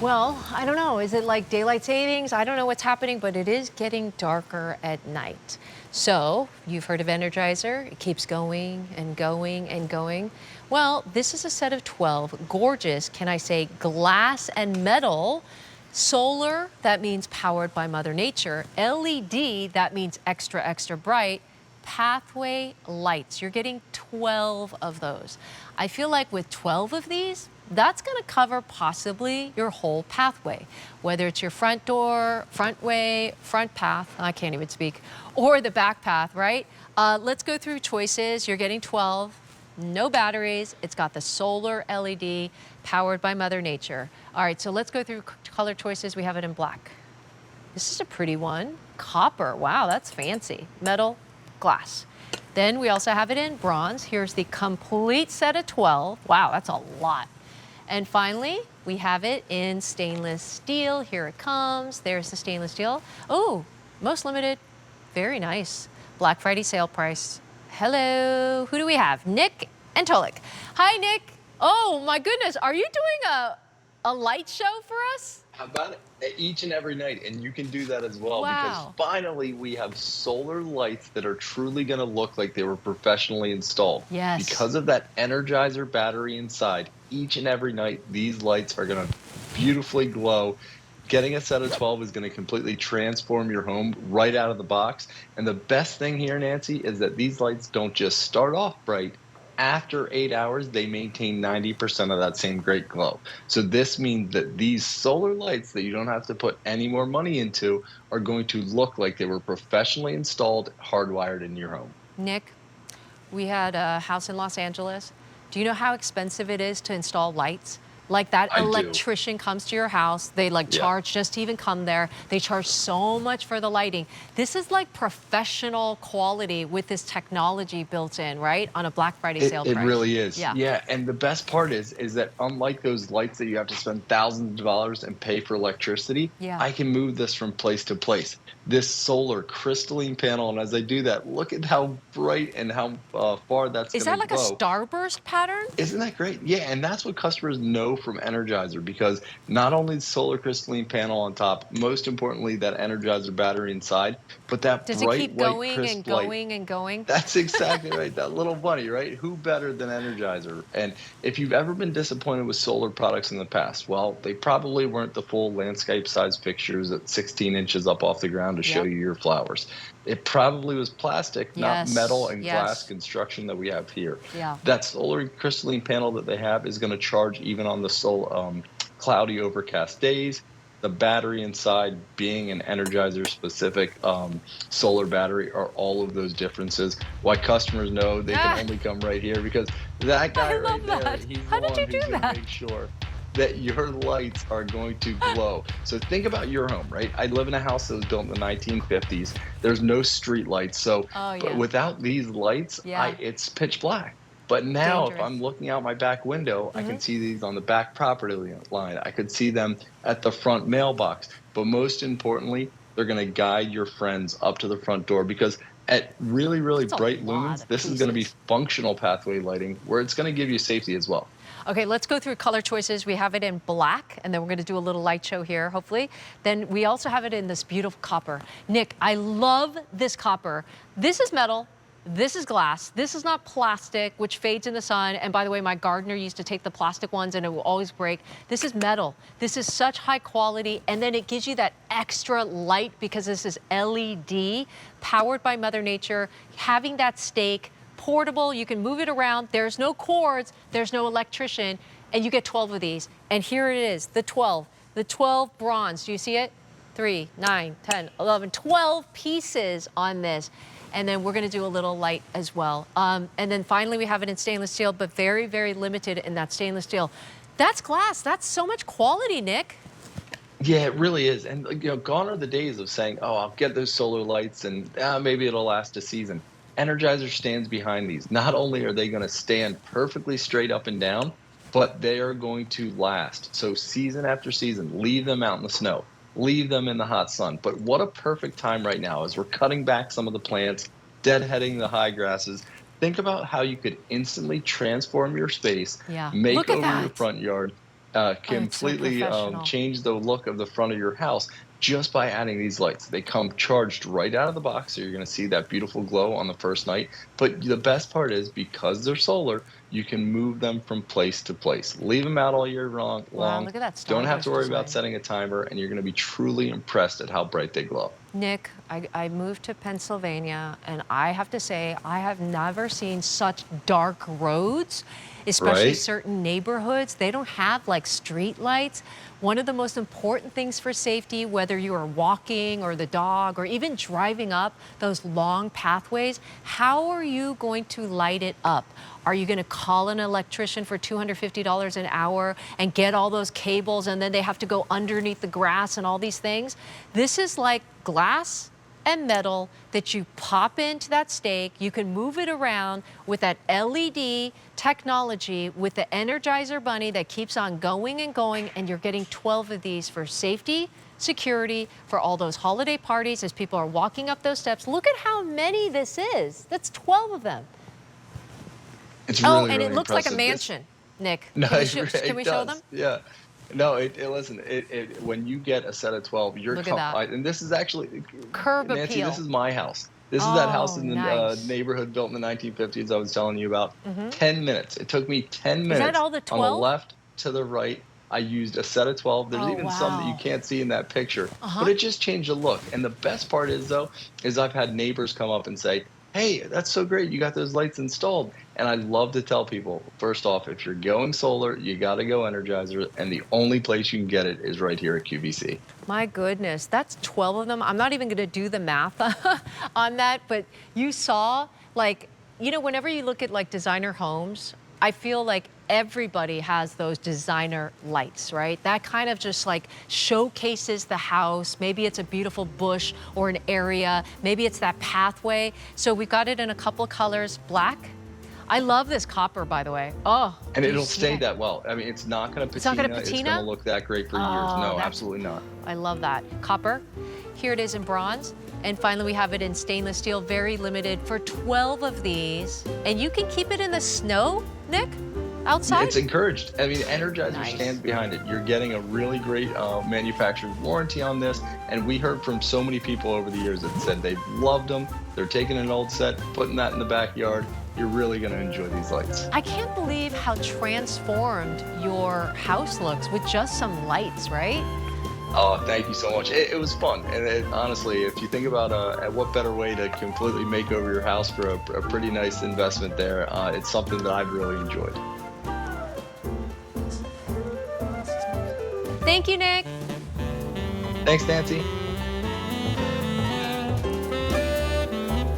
Well, I don't know. Is it like daylight savings? I don't know what's happening, but it is getting darker at night. So you've heard of Energizer. It keeps going and going and going. Well, this is a set of 12 gorgeous, can I say, glass and metal. Solar, that means powered by Mother Nature. LED, that means extra, extra bright. Pathway lights. You're getting 12 of those. I feel like with 12 of these, that's going to cover possibly your whole pathway, whether it's your front door, front way, front path, I can't even speak, or the back path, right? Let's go through choices. You're getting 12, no batteries. It's got the solar LED powered by Mother Nature. All right, so let's go through color choices. We have it in black. This is a pretty one. Copper, wow, that's fancy. Metal, glass. Then we also have it in bronze. Here's the complete set of 12. Wow, that's a lot. And finally, we have it in stainless steel. Here it comes. There's the stainless steel. Oh, most limited. Very nice. Black Friday sale price. Hello. Who do we have? Nick and Tolik. Hi, Nick. Oh, my goodness. Are you doing a light show for us? How about it? Each and every night, and you can do that as well. Wow. Because finally we have solar lights that are truly going to look like they were professionally installed. Yes. Because of that Energizer battery inside, each and every night these lights are going to beautifully glow. Getting a set of 12 is going to completely transform your home right out of the box. And the best thing here, Nancy, is that these lights don't just start off bright. After 8 hours, they maintain 90% of that same great glow. So this means that these solar lights that you don't have to put any more money into are going to look like they were professionally installed, hardwired in your home. Nick, we had a house in Los Angeles. Do you know how expensive it is to install lights? Like that electrician comes to your house, they charge just to even come there. They charge so much for the lighting. This is like professional quality with this technology built in, right? On a Black Friday sale price. It really is. Yeah. Yeah, and the best part is that unlike those lights that you have to spend thousands of dollars and pay for electricity, I can move this from place to place. This solar crystalline panel, and as I do that, look at how bright and how far that's going to go. Is that like a starburst pattern? Isn't that great? Yeah, and that's what customers know from Energizer, because not only the solar crystalline panel on top, most importantly that Energizer battery inside, but that Does bright it keep white going crisp and light. going and going? That's exactly right. That little bunny, right? Who better than Energizer? And if you've ever been disappointed with solar products in the past, well, they probably weren't the full landscape size fixtures at 16 inches up off the ground to show you your flowers. It probably was plastic, not metal and glass construction that we have here. That solar crystalline panel that they have is going to charge even on the cloudy, overcast days. The battery inside being an Energizer specific solar battery are all of those differences. Why customers know they can only come right here, because that guy right there, he's the one who's going to make sure that your lights are going to glow. So think about your home, right? I live in a house that was built in the 1950s. There's no street lights. So but without these lights, it's pitch black. But now if I'm looking out my back window, I can see these on the back property line. I could see them at the front mailbox. But most importantly, they're going to guide your friends up to the front door, because at really, really bright lumens, this is going to be functional pathway lighting where it's going to give you safety as well. Okay, let's go through color choices. We have it in black, and then we're going to do a little light show here, hopefully. Then we also have it in this beautiful copper. Nick, I love this copper. This is metal. This is glass. This is not plastic, which fades in the sun. And by the way, my gardener used to take the plastic ones and it will always break. This is metal. This is such high quality. And then it gives you that extra light because this is LED, powered by Mother Nature, having that stake, portable. You can move it around. There's no cords. There's no electrician. And you get 12 of these. And here it is, the 12 bronze. Do you see it? 3, 9, 10, 11, 12 pieces on this. And then we're going to do a little light as well. And then finally, we have it in stainless steel, but very, very limited in that stainless steel. That's glass. That's so much quality, Nick. Yeah, it really is. And gone are the days of saying, oh, I'll get those solar lights and maybe it'll last a season. Energizer stands behind these. Not only are they going to stand perfectly straight up and down, but they are going to last. So season after season, leave them out in the snow. Leave them in the hot sun. But what a perfect time right now as we're cutting back some of the plants, deadheading the high grasses. Think about how you could instantly transform your space, make over your front yard, Oh, it's so completely professional. change the look of the front of your house just by adding these lights. They come charged right out of the box, so you're going to see that beautiful glow on the first night. But the best part is because they're solar, you can move them from place to place. Leave them out all year Wow, long. look at that Don't have to starburst worry about design. setting a timer, and you're going to be truly impressed at how bright they glow. Nick, I moved to Pennsylvania, and I have to say, I have never seen such dark roads, especially Right? certain neighborhoods. They don't have like street lights. One of the most important things for safety, whether you are walking or the dog or even driving up those long pathways, how are you going to light it up? Are you going to call an electrician for $250 an hour and get all those cables and then they have to go underneath the grass and all these things? This is like glass and metal that you pop into that stake. You can move it around with that LED technology with the Energizer bunny that keeps on going and going, and you're getting 12 of these for safety, security, for all those holiday parties as people are walking up those steps. Look at how many this is. That's 12 of them. It's Oh, really, and it really looks like a impressive. This mansion, Nick. No, Can it we show them? does. Yeah. No, listen, when you get a set of 12, Look at that. and this is actually, Curb Nancy, this appeal. is my house. This is that house Oh, in the nice. neighborhood built in the 1950s I was telling you about. 10 minutes. It took me 10 Is that minutes all the on the 12? left to the right. I used a set of 12. There's Oh, even some that you wow. can't see in that picture, but Uh-huh. it just changed the look. And the best part is, though, is I've had neighbors come up and say, "Hey, that's so great. You got those lights installed." And I love to tell people, first off, if you're going solar, you got to go Energizer. And the only place you can get it is right here at QVC. My goodness, that's 12 of them. I'm not even going to do the math on that, but you saw, like, whenever you look at like designer homes, I feel like everybody has those designer lights, right? That kind of just like showcases the house. Maybe it's a beautiful bush or an area. Maybe it's that pathway. So we've got it in a couple of colors, black. I love this copper, by the way. Oh, And do you it'll see stay it? that well. I mean, it's not going to It's not going patina. to It's going to patina? look that great for years. Oh, No, that's, absolutely not. I love that. Copper. Here it is in bronze. And finally, we have it in stainless steel, very limited for 12 of these. And you can keep it in the snow, Nick, outside? It's encouraged. I mean, Energizer Nice. stands behind it. You're getting a really great manufacturer's warranty on this. And we heard from so many people over the years that said they loved them. They're taking an old set, putting that in the backyard. You're really going to enjoy these lights. I can't believe how transformed your house looks with just some lights, right? Oh, thank you so much. It was fun. And honestly, if you think about what better way to completely make over your house for a pretty nice investment there, it's something that I've really enjoyed. Thank you, Nick. Thanks, Nancy.